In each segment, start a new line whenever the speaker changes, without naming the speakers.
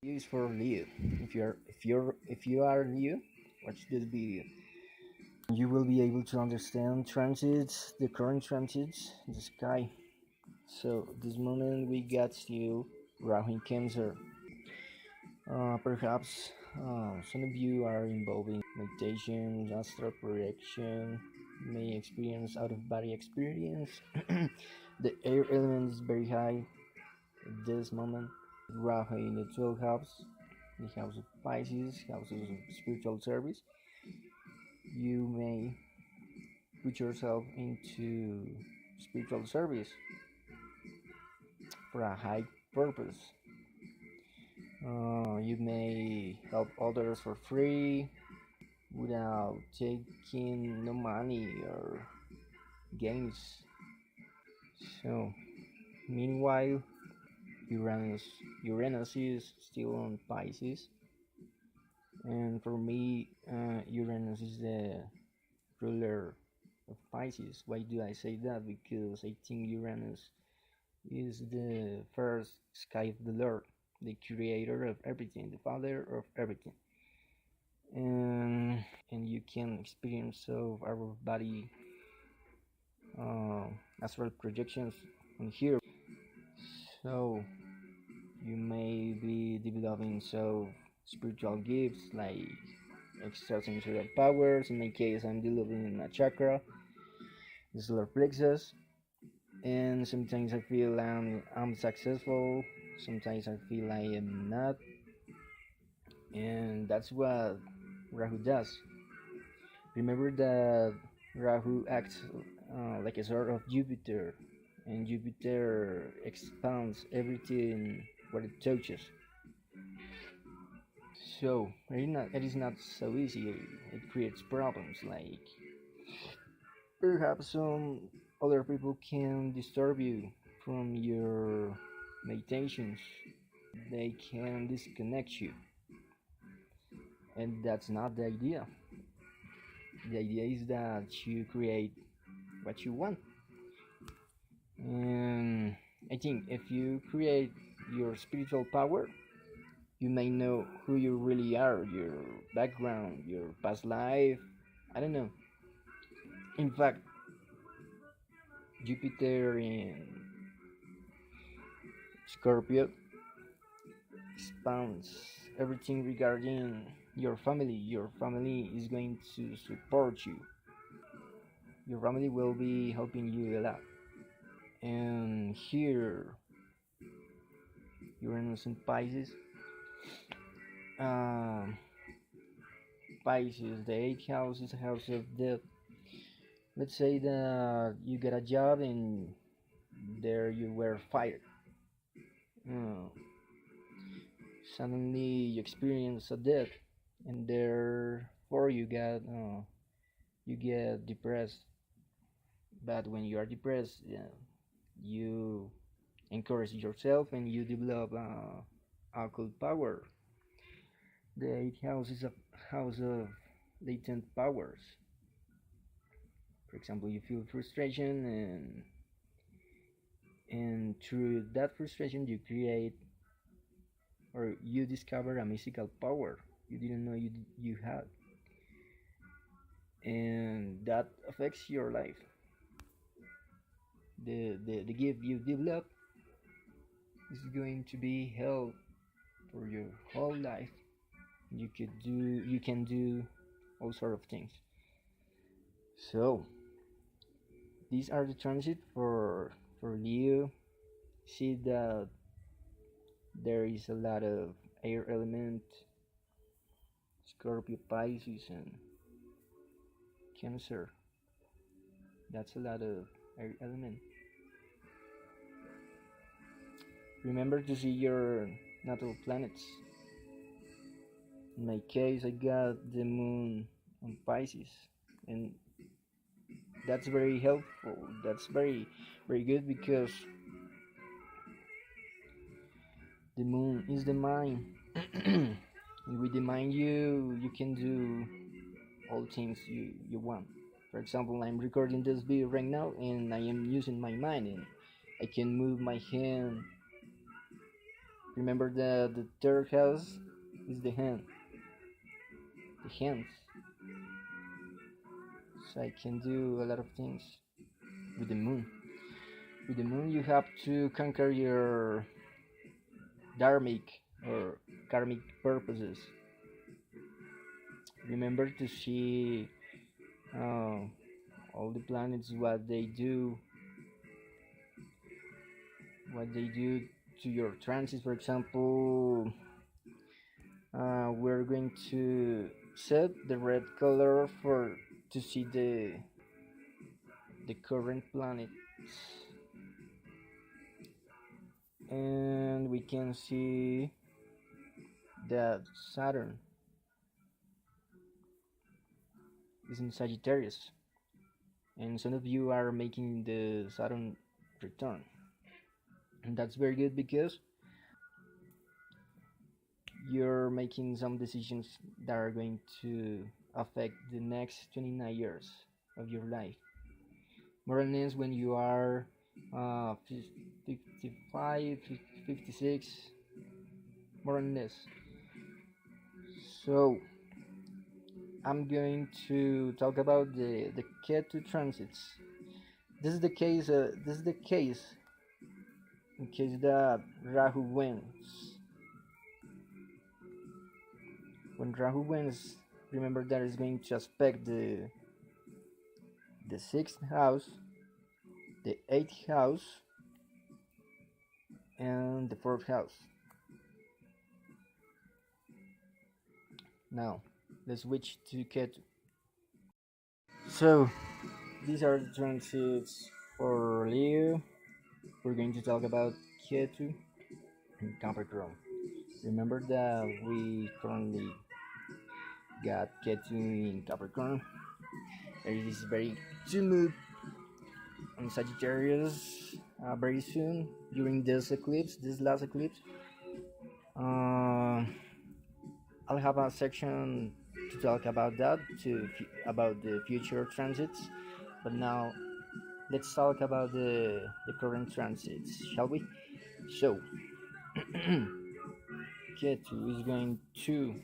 Use for Leo. If you are Leo, watch this video. You will be able to understand transits, the current transits, the sky. So this moment we got to Rahu in Cancer. Perhaps some of you are involved in meditation, astral projection, may experience out of body experience. The air element is very high at this moment. Rahu in the 12th house, the house of Pisces, house of spiritual service. You may put yourself into spiritual service for a high purpose. You may help others for free without taking no money or gains. So, meanwhile, Uranus is still on Pisces, and for me, Uranus is the ruler of Pisces. Why do I say that? Because I think Uranus is the first sky of the Lord, the creator of everything, the father of everything. And you can experience of our body astral projections on here. So you may be developing spiritual gifts like extrasensory powers. In my case, I'm developing a chakra, the solar plexus, and sometimes I feel I'm successful, sometimes I feel I am not, and that's what Rahu does. Remember that Rahu acts like a sort of Jupiter, and Jupiter expands everything what it touches. So it is not so easy. It creates problems like perhaps some other people can disturb you from your meditations. They can disconnect you, and that's not the idea. The idea is that you create what you want. And I think if you create your spiritual power, you may know who you really are, your background, your past life. I don't know. In fact, Jupiter in Scorpio expands everything regarding your family. Your family is going to support you. Your family will be helping you a lot. And here, Uranus and Pisces. Um, Pisces, the eighth house is a house of death. Let's say that you get a job and there you were fired. Uh, Suddenly you experience a death, and therefore you get depressed. But when you are depressed, you encourage yourself and you develop occult power. The eighth house is a house of latent powers. For example, you feel frustration, and through that frustration you create or you discover a mystical power you didn't know you had, and that affects your life. The gift you develop is going to be held for your whole life. You can do all sort of things. So these are the transit for Leo. See that there is a lot of air element, Scorpio, Pisces, and Cancer. That's a lot of air element. Remember to see your natal planets. In my case, I got the moon on Pisces, and that's very helpful. That's very, very good because the moon is the mind. And with the mind, you can do all things you want. For example, I'm recording this video right now, and I am using my mind, and I can move my hand Remember that the third house is the hands. So I can do a lot of things with the moon. With the moon, you have to conquer your dharmic or karmic purposes. Remember to see uh, all the planets, what they do to your transits. For example, we're going to set the red color for to see the current planets, and we can see that Saturn is in Sagittarius, and some of you are making the Saturn return, and that's very good because you're making some decisions that are going to affect the next 29 years of your life. More or less when you are 55, 56, more or less. So I'm going to talk about the Ketu transits. This is the case in case that Rahu wins. When Rahu wins, remember that is going to aspect the sixth house, the eighth house, and the fourth house. Now, let's switch to Ketu. So, these are the transits for Leo. We're going to talk about Ketu and Capricorn. Remember that we currently got Ketu in Capricorn. There is very soon on Sagittarius very soon during this last eclipse. Uh, I'll have a section to talk about that, about the future transits. But now let's talk about the current transits, shall we? So, Ketu is going to.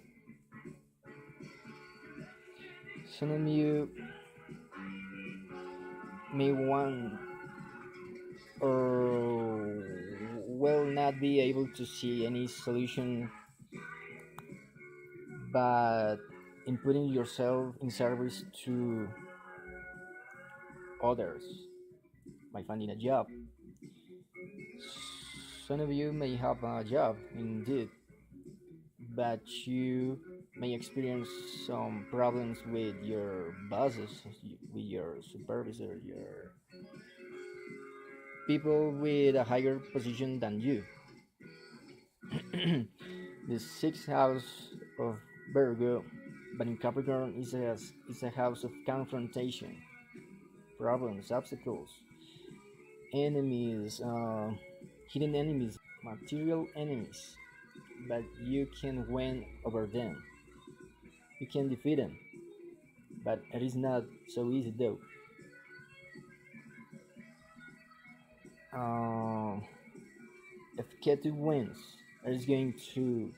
Some of you may want or will not be able to see any solution, but in putting yourself in service to others by finding a job. Some of you may have a job indeed, but you may experience some problems with your bosses, with your supervisor, your people with a higher position than you. The sixth house of Virgo, but in Capricorn is a house of confrontation, problems, obstacles, enemies, hidden enemies, material enemies, but you can win over them. You can defeat them, but it is not so easy though. Uh, if Ketu wins, it is going to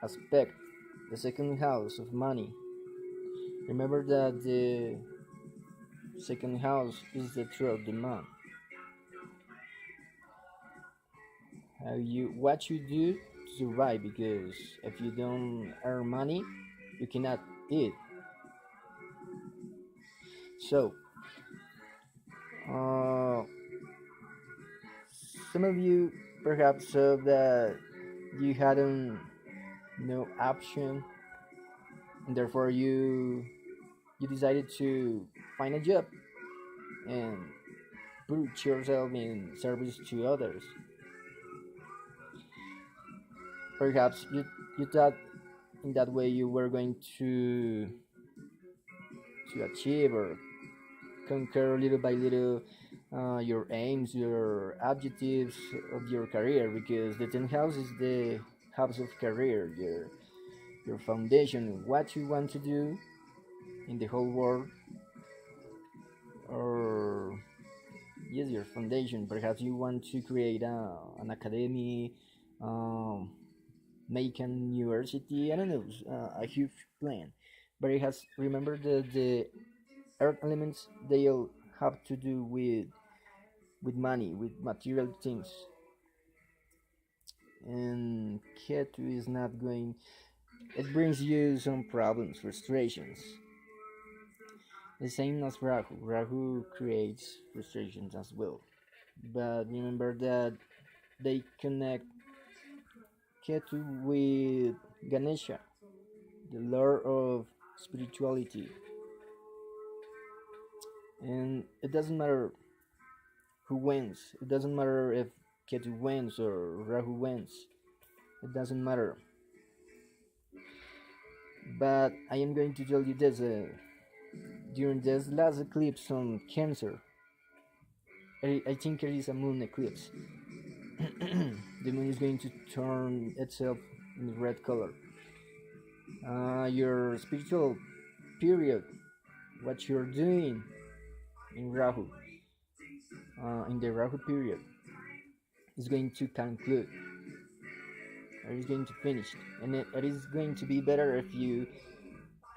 aspect the second house of money. Remember that the second house is the true of the man. What you do to survive, because if you don't earn money, you cannot eat. So, uh, some of you perhaps saw that you hadn't no option, and therefore you decided to find a job and put yourself in service to others. Perhaps you thought in that way you were going to achieve or conquer little by little your aims, your objectives of your career, because the 10th house is the house of career, your foundation, what you want to do in the whole world, or Yes, your foundation. Perhaps you want to create an academy, um, make an university. I don't know, a huge plan. But it has, remember, the earth elements, they all have to do with money, with material things. And Ketu is not going, it brings you some problems, frustrations. The same as Rahu. Rahu creates frustrations as well. But remember that they connect Ketu with Ganesha, the lord of spirituality. And it doesn't matter who wins. It doesn't matter if Ketu wins or Rahu wins. It doesn't matter. But I am going to tell you this: during this last eclipse on Cancer, I think it is a moon eclipse. The moon is going to turn itself in red color. Your spiritual period, what you're doing in Rahu, in the Rahu period, is going to conclude. It is going to finish, and it is going to be better if you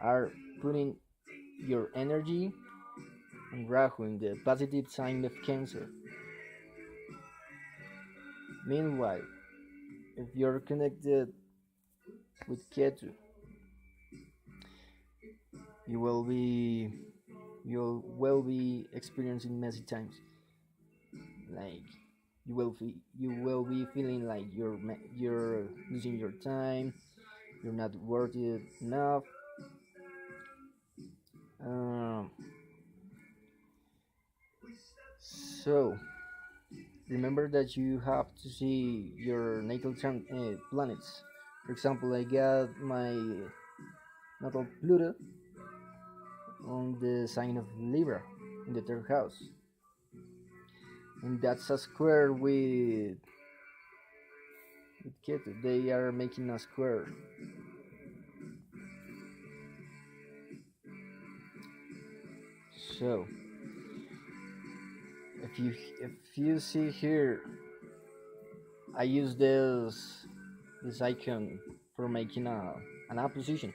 are putting your energy on Rahu, in the positive sign of Cancer. Meanwhile, if you're connected with Ketu, you will be experiencing messy times. Like you will be feeling like you're losing your time, you're not worth it enough. Um, so remember that you have to see your natal planets. For example, I got my natal Pluto on the sign of Libra in the third house, and that's a square with Ketu. They are making a square. So if you see here, I use this icon for making an opposition.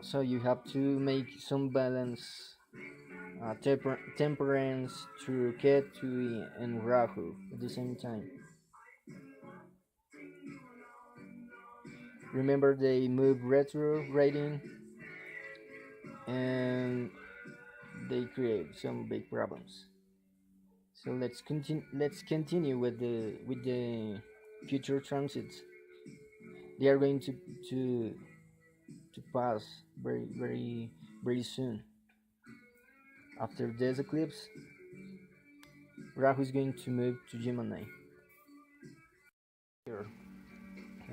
So you have to make some balance, temperance through Ketu and Rahu at the same time. Remember, they move retrograding, and they create some big problems. So let's continue. Let's continue with the future transits. They are going to to pass very soon. After this eclipse, Rahu is going to move to Gemini. Here,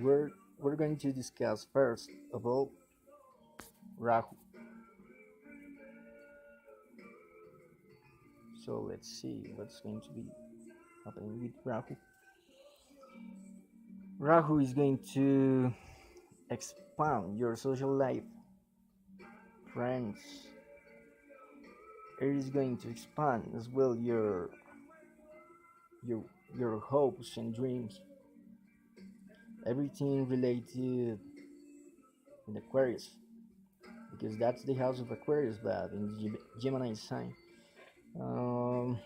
we're going to discuss first of all Rahu. So let's see what's going to be happening with Rahu. Rahu is going to expand your social life, friends. It is going to expand as well your your hopes and dreams. Everything related in Aquarius, because that's the house of Aquarius, but in the Gemini sign. Um,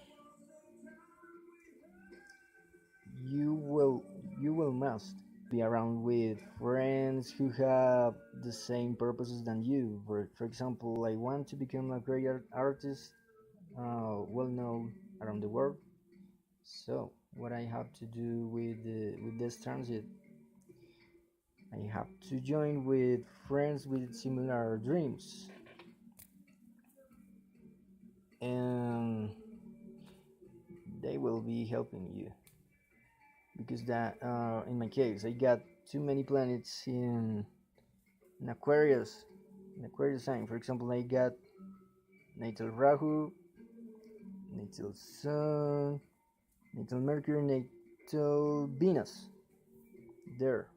you will must be around with friends who have the same purposes than you. For example, I want to become a great artist, well known around the world. So what I have to do with this transit, I have to join with friends with similar dreams, and they will be helping you, because that in my case I got too many planets in Aquarius sign. For example, I got natal Rahu, natal Sun, natal Mercury, natal Venus there,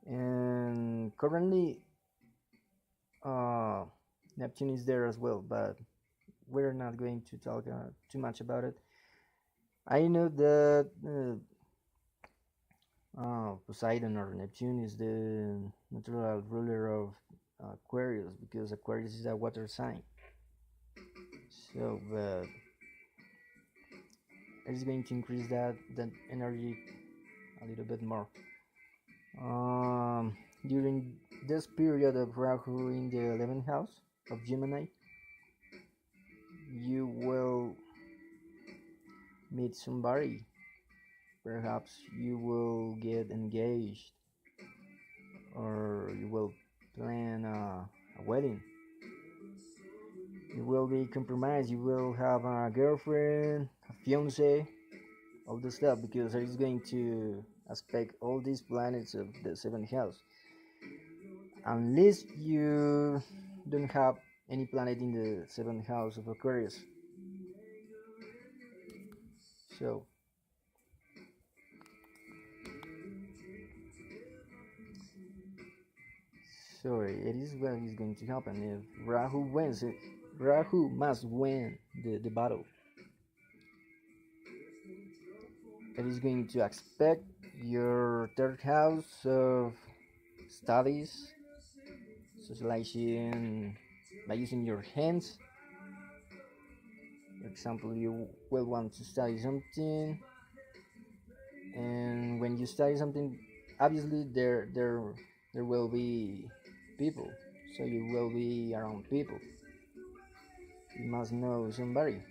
and currently uh, Neptune is there as well, but we're not going to talk too much about it. I know that Poseidon or Neptune is the natural ruler of Aquarius, because Aquarius is a water sign. So, but it's going to increase that energy a little bit more. During this period of Rahu in the 11th house of Gemini, you will meet somebody. Perhaps you will get engaged, or you will plan a wedding. You will be compromised. You will have a girlfriend, a fiance, all this stuff, because it's going to aspect all these planets of the seventh house. Unless you don't have any planet in the seventh house of Aquarius. So, it is what is going to happen if Rahu wins. Rahu must win the battle. It is going to expect your third house of studies, socializing by using your hands. For example, you will want to study something, and when you study something, obviously there will be people, so you will be around people. You must know somebody.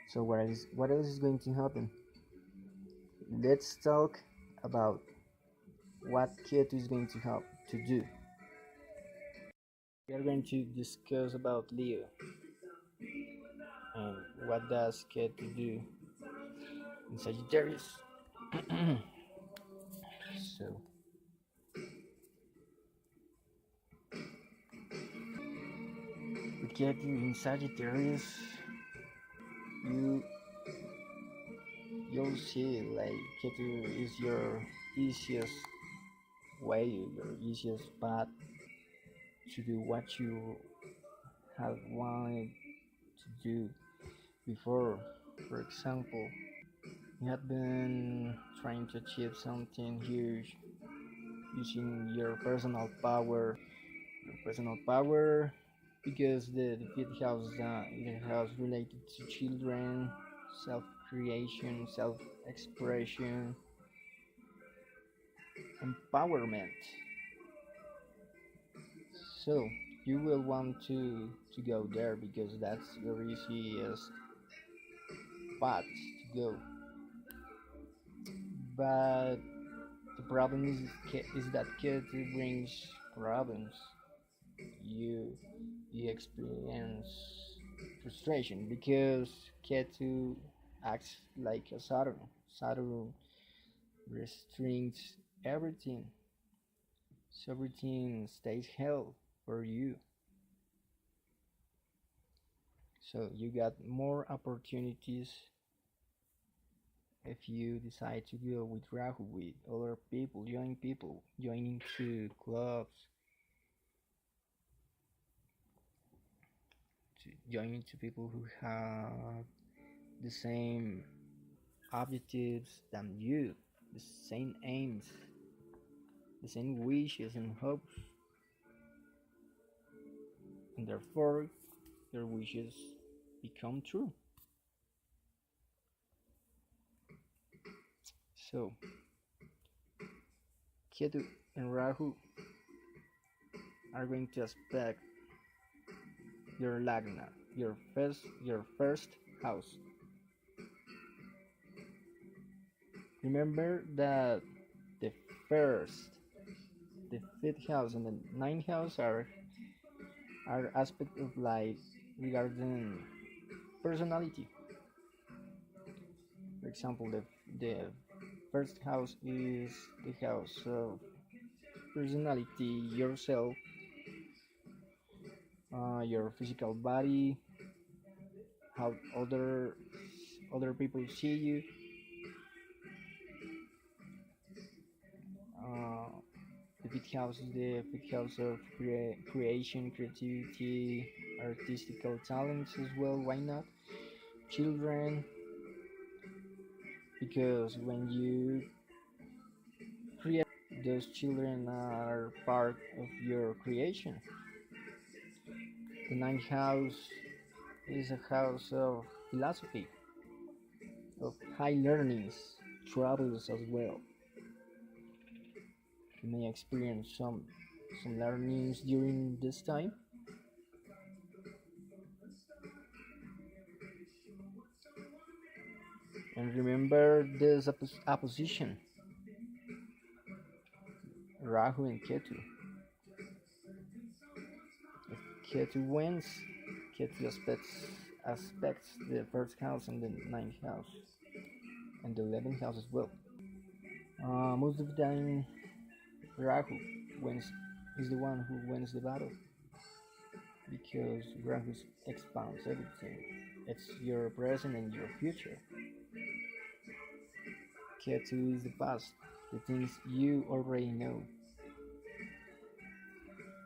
So what else is going to happen? Let's talk about what Ketu is going to help to do. We are going to discuss about Leo and what does Ketu do in Sagittarius. So with Ketu in Sagittarius, you you'll see like Ketu is your easiest way, your easiest path to do what you have wanted to do before. For example, you have been trying to achieve something huge using your personal power, because the fifth house is a house related to children, self creation, self expression, empowerment. So you will want to go there because that's your easiest path to go. But the problem is that Ketu brings problems. You you experience frustration because Ketu acts like a Saturn. Saturn restricts everything, so everything stays held for you. So you got more opportunities if you decide to go with Rahu, with other people, joining to clubs, to joining to people who have the same objectives than you, the same aims, the same wishes and hopes, and therefore your wishes become true. So Ketu and Rahu are going to aspect your lagna, your first house. Remember that the first, the fifth house, and the ninth house are aspects of life regarding personality. For example, the first house is the house of personality, yourself, your physical body, how other people see you, uh, the fifth house is the fifth house of creation, creativity, artistical talents as well. Why not? Children, because when you create, those children are part of your creation. The ninth house is a house of philosophy, of high learnings, travels as well. You may experience some learnings during this time. And remember this opposition, Rahu and Ketu. If Ketu wins, Ketu aspects the first house and the ninth house and the 11th house as well. Most of the time, Rahu wins is the one who wins the battle because Rahu expands everything. It's your present and your future. Ketu is the past, the things you already know,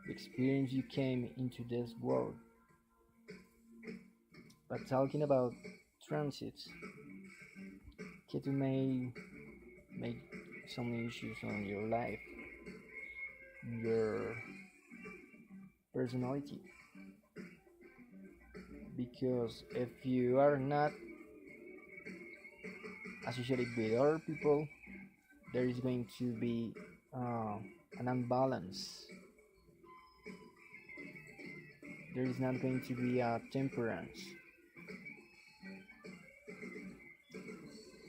the experience you came into this world. But talking about transits, Ketu may make some issues on your life, your personality. Because if you are not associated with other people, there is going to be an unbalance. There is not going to be a temperance.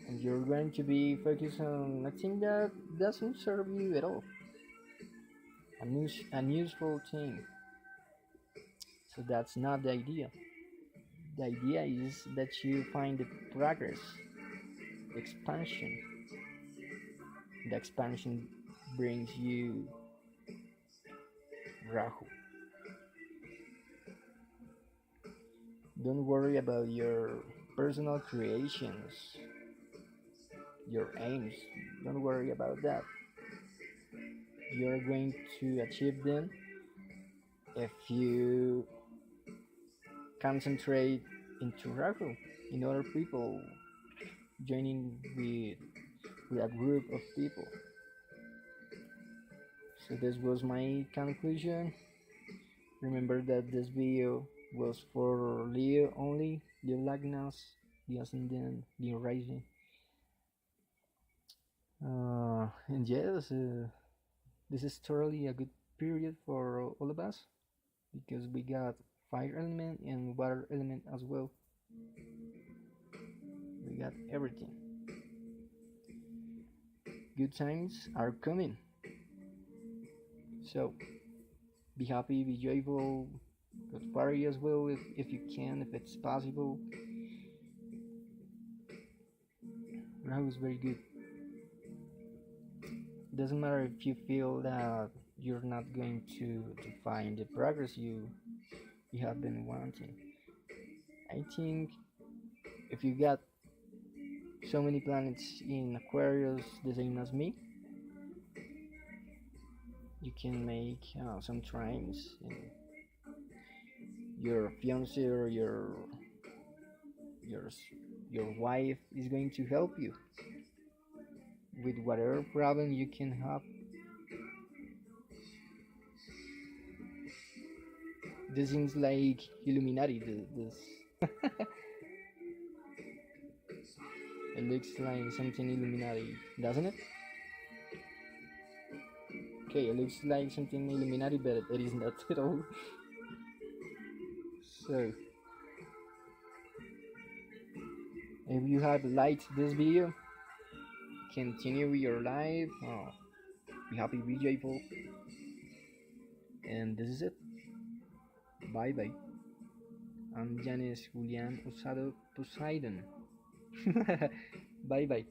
And you're going to be focused on a thing that doesn't serve you at all. An useful thing. So that's not the idea. The idea is that you find the progress, the expansion. The expansion brings you Rahu. Don't worry about your personal creations, your aims. Don't worry about that. You're going to achieve them if you concentrate into Rahu, in other people, joining with a group of people. So this was my conclusion. Remember that this video was for Leo only, Leo Lagnas, the ascendant, Leo rising. And yes, this is totally a good period for all of us because we got fire element and water element as well. We got everything. Good times are coming. So be happy, be joyful, go to party as well if you can, if it's possible. Rahu is very good. It doesn't matter if you feel that you're not going to find the progress you have been wanting. I think if you got so many planets in Aquarius, the same as me, you can make some trines, and your fiance or your wife is going to help you with whatever problem you can have. This seems like Illuminati. This it looks like something Illuminati, doesn't it? Okay, it looks like something Illuminati, but it is not at all. So, if you have liked this video, continue with your life. Be happy, be joyful. And this is it. Bye bye. I'm Janis Julian Usado Poseidon. Bye bye.